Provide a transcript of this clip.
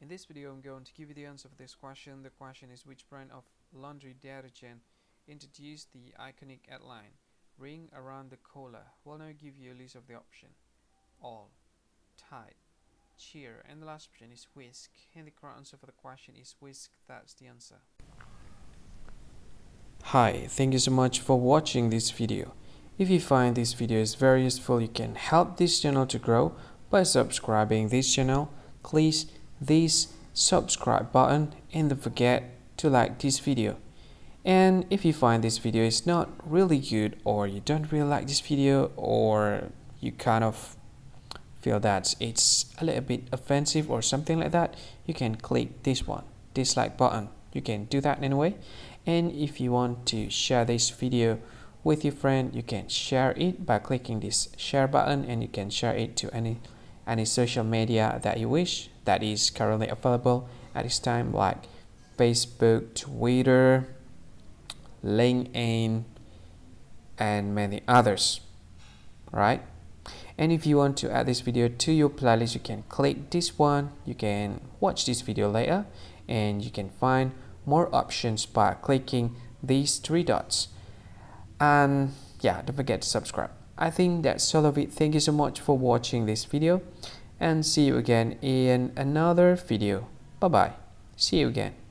In this video, I'm going to give you the answer for this question. The question is, which brand of laundry detergent introduced the iconic headline, "Ring around the collar"? Well, now I give you a list of the option. All, Tide, Cheer, and the last option is Whisk. And the correct answer for the question is Whisk. That's the answer. Hi, thank you so much for watching this video. If you find this video is very useful, you can help this channel to grow by subscribing this channel. Please this subscribe button and don't forget to like this video. And if you find this video is not really good, or you don't really like this video, or you kind of feel that it's a little bit offensive or something like that, you can click this one, dislike button. You can do that anyway. And if you want to share this video with your friend, you can share it by clicking this share button, and you can share it to any social media that you wish that is currently available at this time, like Facebook, Twitter, LinkedIn, and many others, right? And if you want to add this video to your playlist, you can click this one. You can watch this video later, and you can find more options by clicking these three dots. And yeah, don't forget to subscribe. I think that's all of it. Thank you so much for watching this video, and see you again in another video. Bye bye. See you again.